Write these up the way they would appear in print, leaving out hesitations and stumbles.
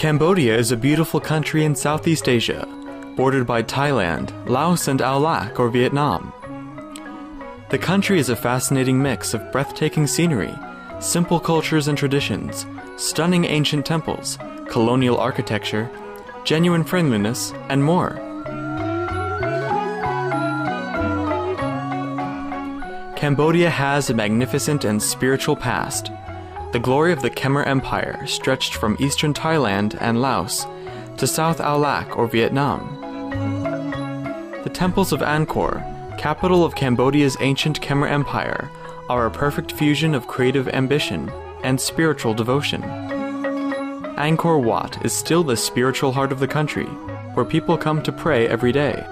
Cambodia is a beautiful country in Southeast Asia, bordered by Thailand, Laos, and Laos or Vietnam. The country is a fascinating mix of breathtaking scenery, simple cultures and traditions, stunning ancient temples, colonial architecture, genuine friendliness, and more. Cambodia has a magnificent and spiritual past. The glory of the Khmer Empire stretched from eastern Thailand and Laos to South Laos or Vietnam. The temples of Angkor, capital of Cambodia's ancient Khmer Empire, are a perfect fusion of creative ambition and spiritual devotion. Angkor Wat is still the spiritual heart of the country, where people come to pray every day.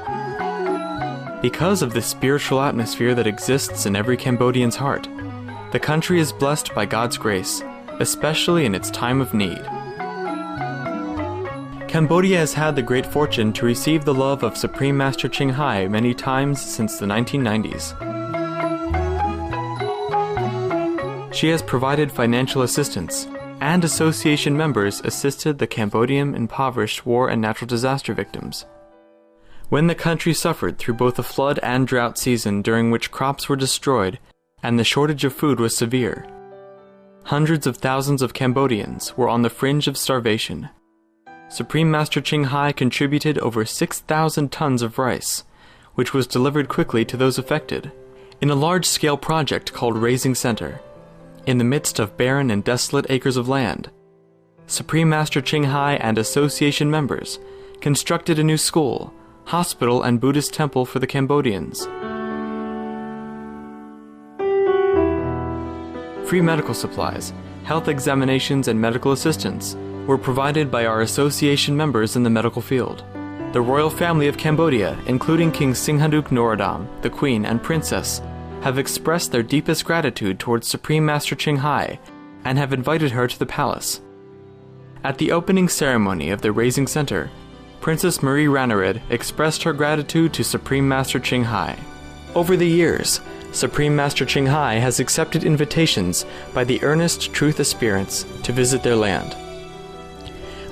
Because of the spiritual atmosphere that exists in every Cambodian's heart, the country is blessed by God's grace, especially in its time of need. Cambodia has had the great fortune to receive the love of Supreme Master Ching Hai many times since the 1990s. She has provided financial assistance, and association members assisted the Cambodian impoverished war and natural disaster victims. When the country suffered through both a flood and drought season during which crops were destroyed and the shortage of food was severe, hundreds of thousands of Cambodians were on the fringe of starvation. Supreme Master Ching Hai contributed over 6,000 tons of rice, which was delivered quickly to those affected, in a large-scale project called Raising Center. In the midst of barren and desolate acres of land, Supreme Master Ching Hai and association members constructed a new school, hospital, and Buddhist temple for the Cambodians. Free medical supplies, health examinations, and medical assistance were provided by our association members in the medical field. The royal family of Cambodia, including King Singhanuk Norodom, the Queen, and Princess, have expressed their deepest gratitude towards Supreme Master Ching Hai and have invited her to the palace. At the opening ceremony of the Raising Center, Princess Marie Ranarid expressed her gratitude to Supreme Master Ching Hai. Over the years, Supreme Master Ching Hai has accepted invitations by the earnest truth aspirants to visit their land.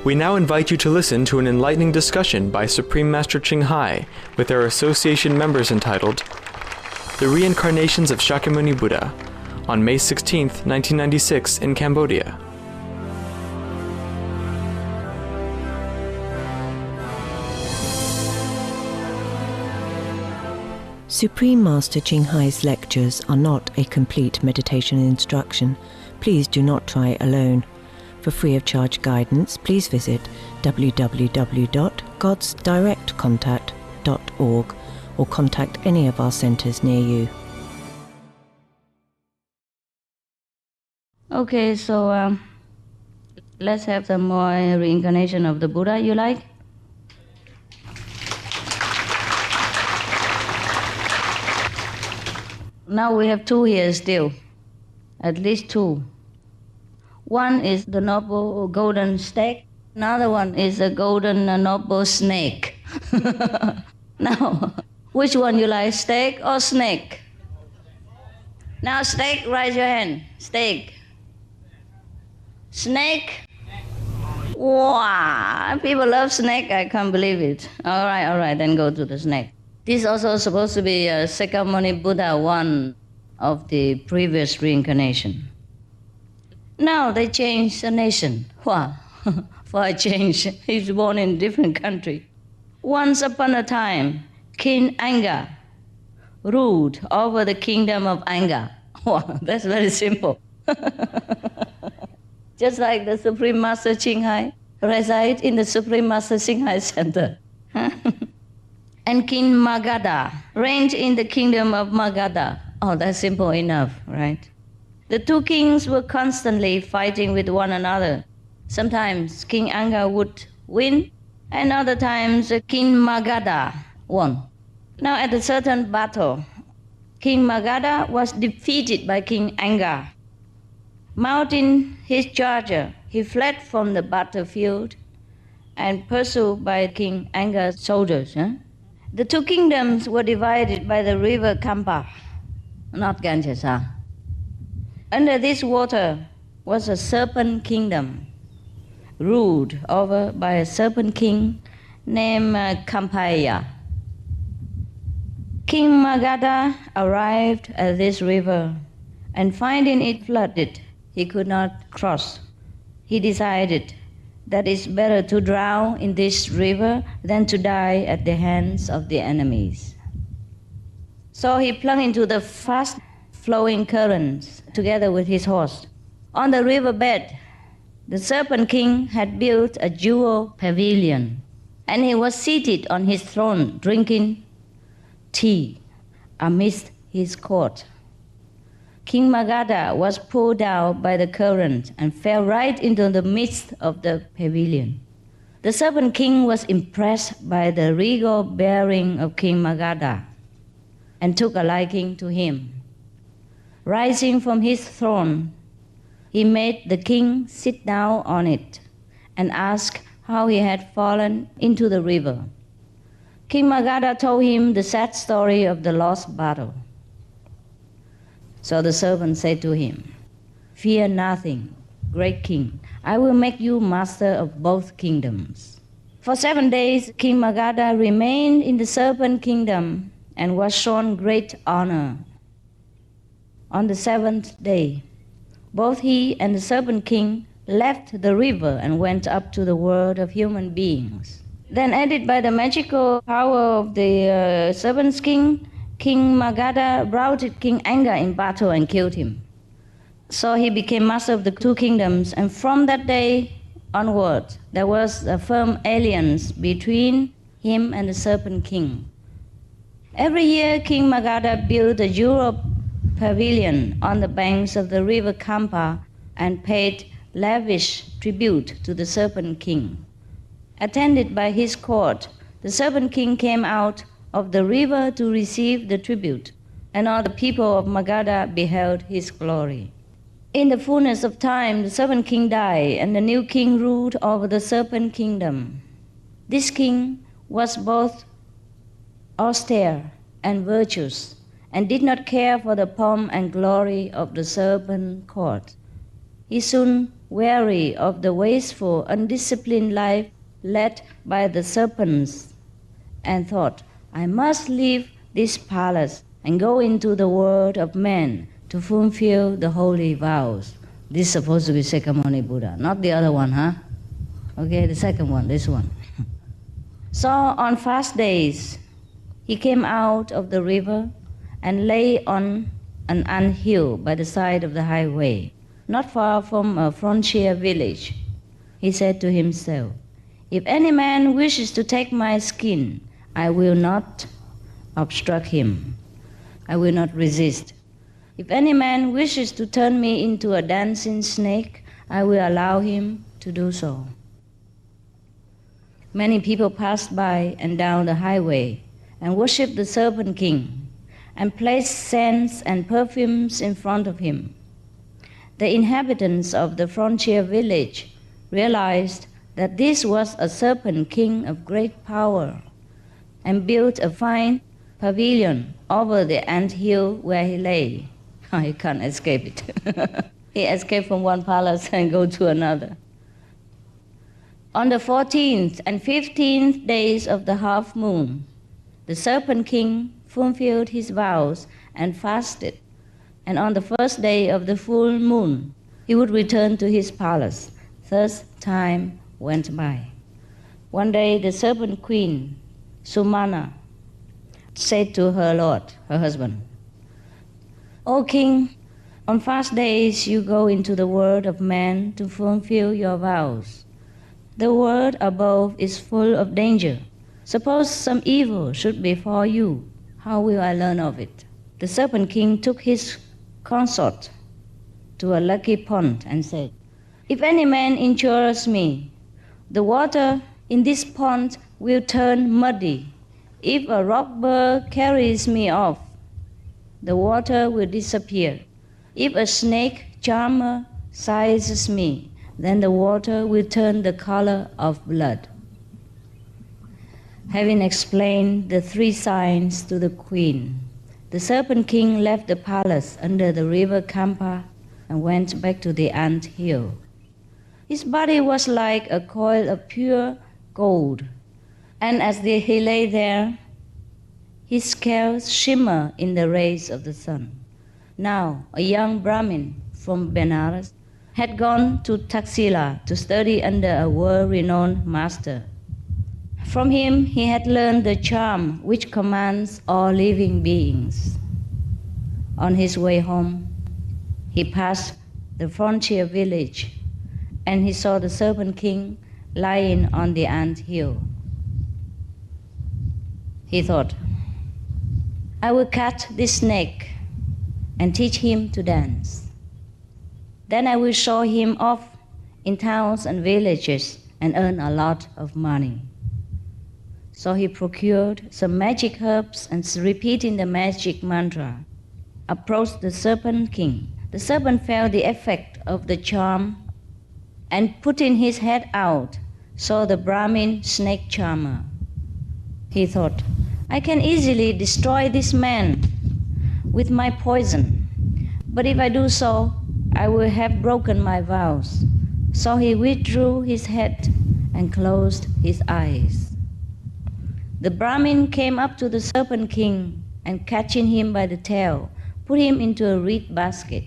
We now invite you to listen to an enlightening discussion by Supreme Master Ching Hai with our association members entitled The Reincarnations of Shakyamuni Buddha on May 16, 1996 in Cambodia. Supreme Master Ching Hai's lectures are not a complete meditation instruction. Please do not try alone. For free of charge guidance, please visit www.godsdirectcontact.org or contact any of our centers near you. Okay, so let's have some more reincarnation of the Buddha, you like? Now we have two here still, at least two. One is the noble golden stag, another one is a golden noble snake. Now, which one you like, stag or snake? Now stag, raise your hand, stag. Snake? Wow, people love snake, I can't believe it. All right, then go to the snake. This is also supposed to be释迦牟尼Buddha, one of the previous reincarnation. Now they changed the nation. Wow, for a change, he's born in a different country. Once upon a time, King Anga ruled over the kingdom of Anga. Wow, that's very simple. Just like the Supreme Master Ching Hai resides in the Supreme Master Ching Hai Center. And King Magadha reigned in the kingdom of Magadha. Oh, that's simple enough, right? The two kings were constantly fighting with one another. Sometimes King Anga would win, and other times King Magadha won. Now at a certain battle, King Magadha was defeated by King Anga. Mounting his charger, he fled from the battlefield and pursued by King Anga's soldiers. The two kingdoms were divided by the river Kampa, not Ganges. Under this water was a serpent kingdom, ruled over by a serpent king named Kampaya. King Magadha arrived at this river, and finding it flooded, he could not cross. He decided that it's better to drown in this river than to die at the hands of the enemies. So he plunged into the fast-flowing currents together with his horse. On the riverbed, the Serpent King had built a jewel pavilion, and he was seated on his throne drinking tea amidst his court. King Magadha was pulled down by the current and fell right into the midst of the pavilion. The Serpent King was impressed by the regal bearing of King Magadha and took a liking to him. Rising from his throne, he made the king sit down on it and asked how he had fallen into the river. King Magadha told him the sad story of the lost battle. So the servant said to him, "Fear nothing, great king. I will make you master of both kingdoms." For 7 days, King Magadha remained in the serpent kingdom and was shown great honor. On the 7th day, both he and the serpent king left the river and went up to the world of human beings. Then, aided by the magical power of the serpent king, King Magadha routed King Anga in battle and killed him. So he became master of the two kingdoms, and from that day onward, there was a firm alliance between him and the serpent king. Every year, King Magadha built a jewel pavilion on the banks of the river Kampa and paid lavish tribute to the serpent king. Attended by his court, the serpent king came out of the river to receive the tribute, and all the people of Magadha beheld his glory. In the fullness of time, the serpent king died, and the new king ruled over the serpent kingdom. This king was both austere and virtuous, and did not care for the pomp and glory of the serpent court. He soon weary of the wasteful, undisciplined life led by the serpents, and thought, "I must leave this palace and go into the world of men to fulfill the holy vows." This is supposed to be释迦牟尼Buddha, not the other one, huh? Okay, the second one, this one. So on fast days, he came out of the river and lay on an anthill by the side of the highway, not far from a frontier village. He said to himself, "If any man wishes to take my skin, I will not obstruct him. I will not resist. If any man wishes to turn me into a dancing snake, I will allow him to do so." Many people passed by and down the highway and worshipped the serpent king and placed scents and perfumes in front of him. The inhabitants of the frontier village realized that this was a serpent king of great power, and built a fine pavilion over the anthill where he lay. He can't escape it. He escaped from one palace and go to another. On the 14th and 15th days of the half moon, the serpent king fulfilled his vows and fasted, and on the first day of the full moon, he would return to his palace. Thus time went by. One day the serpent queen, Sumana, said to her lord, her husband, "O king, on fast days you go into the world of men to fulfill your vows. The world above is full of danger. Suppose some evil should befall you, how will I learn of it?" The serpent king took his consort to a lucky pond and said, "If any man injures me, the water in this pond will turn muddy. If a robber carries me off, the water will disappear. If a snake charmer seizes me, then the water will turn the color of blood." Having explained the 3 signs to the queen, the serpent king left the palace under the river Kampa and went back to the ant hill. His body was like a coil of pure gold, and as he lay there, his scales shimmer in the rays of the sun. Now, a young Brahmin from Benares had gone to Taxila to study under a world-renowned master. From him, he had learned the charm which commands all living beings. On his way home, he passed the frontier village, and he saw the Serpent King lying on the ant hill. He thought, I will catch this snake and teach him to dance. Then I will show him off in towns and villages and earn a lot of money. So he procured some magic herbs and, repeating the magic mantra, approached the Serpent King. The serpent felt the effect of the charm and, putting his head out, saw the Brahmin snake charmer. He thought, I can easily destroy this man with my poison, but if I do so, I will have broken my vows. So he withdrew his head and closed his eyes. The Brahmin came up to the Serpent King and, catching him by the tail, put him into a reed basket.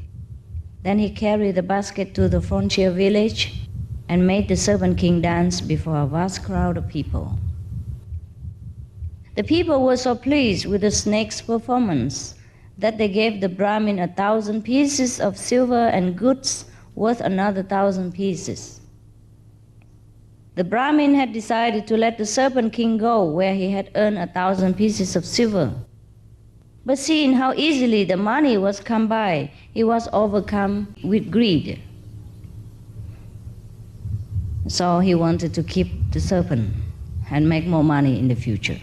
Then he carried the basket to the frontier village and made the Serpent King dance before a vast crowd of people. The people were so pleased with the snake's performance that they gave the Brahmin 1,000 pieces of silver and goods worth another 1,000 pieces. The Brahmin had decided to let the Serpent King go where he had earned 1,000 pieces of silver. But seeing how easily the money was come by, he was overcome with greed. So he wanted to keep the serpent and make more money in the future.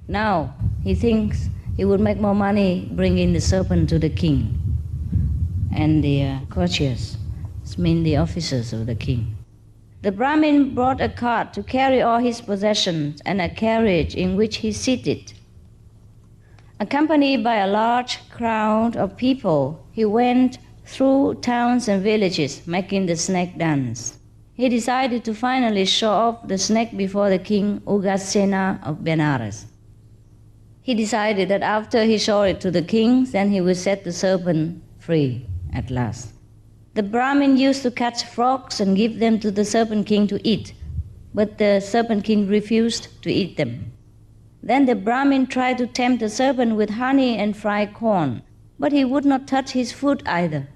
Now he thinks he would make more money bringing the serpent to the king and the courtiers, mean the officers of the king. The Brahmin brought a cart to carry all his possessions and a carriage in which he seated. Accompanied by a large crowd of people, he went through towns and villages making the snake dance. He decided to finally show off the snake before the king Ugasena of Benares. He decided that after he showed it to the king, then he would set the serpent free at last. The Brahmin used to catch frogs and give them to the Serpent King to eat, but the Serpent King refused to eat them. Then the Brahmin tried to tempt the serpent with honey and fried corn, but he would not touch his food either.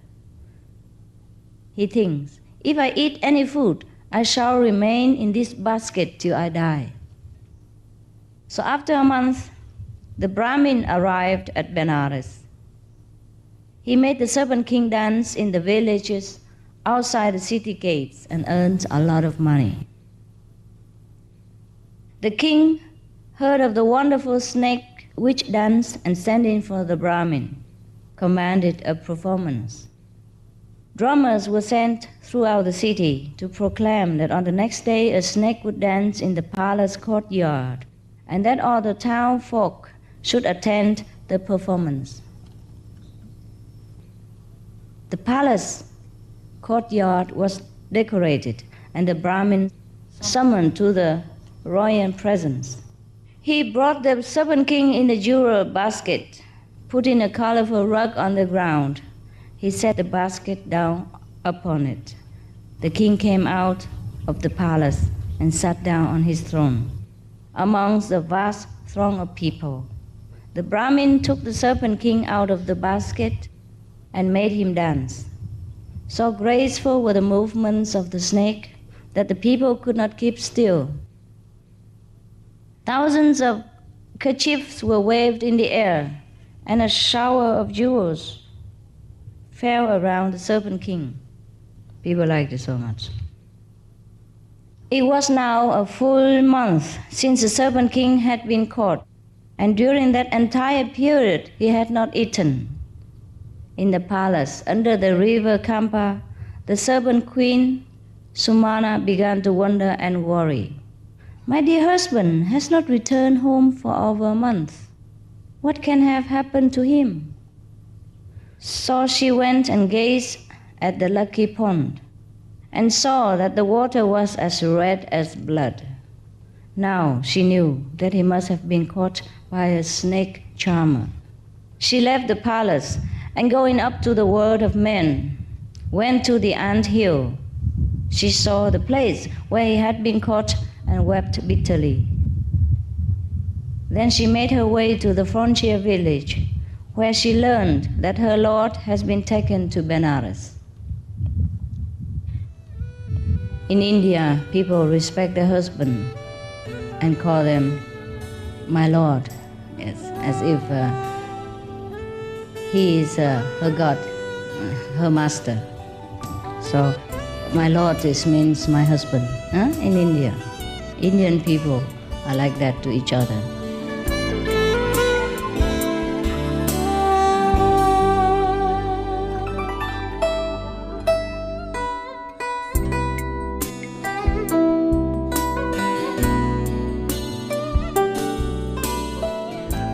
He thinks, if I eat any food, I shall remain in this basket till I die. So after a month, the Brahmin arrived at Benares. He made the Serpent King dance in the villages outside the city gates and earned a lot of money. The king heard of the wonderful snake which danced and sending for the Brahmin, commanded a performance. Drummers were sent throughout the city to proclaim that on the next day a snake would dance in the palace courtyard and that all the town folk should attend the performance. The palace courtyard was decorated and the Brahmin summoned to the royal presence. He brought the Serpent King in the jewel basket, putting a colorful rug on the ground. He set the basket down upon it. The king came out of the palace and sat down on his throne amongst the vast throng of people. The Brahmin took the Serpent King out of the basket and made him dance. So graceful were the movements of the snake that the people could not keep still. Thousands of kerchiefs were waved in the air, and a shower of jewels fell around the Serpent King. People liked it so much. It was now a full month since the Serpent King had been caught, and during that entire period he had not eaten. In the palace, under the river Kampa, the serpent queen, Sumana, began to wonder and worry. My dear husband has not returned home for over a month. What can have happened to him? So she went and gazed at the lucky pond, and saw that the water was as red as blood. Now she knew that he must have been caught by a snake charmer. She left the palace and going up to the world of men, went to the ant hill. She saw the place where he had been caught and wept bitterly. Then she made her way to the frontier village, where she learned that her lord has been taken to Benares. In India, people respect their husband and call them my lord, yes, as if he is her god, her master. So my lord means my husband, in India. Indian people are like that to each other.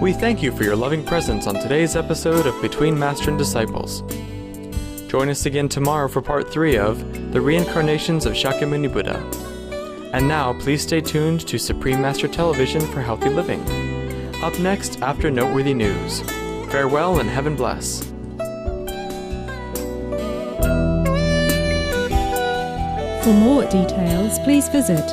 We thank you for your loving presence on today's episode of Between Master and Disciples. Join us again tomorrow for part 3 of The Reincarnations of Shakyamuni Buddha. And now, please stay tuned to Supreme Master Television for healthy living. Up next, after noteworthy news. Farewell and heaven bless. For more details, please visit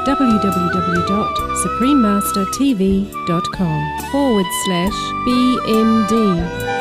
www.suprememastertv.com/BMD.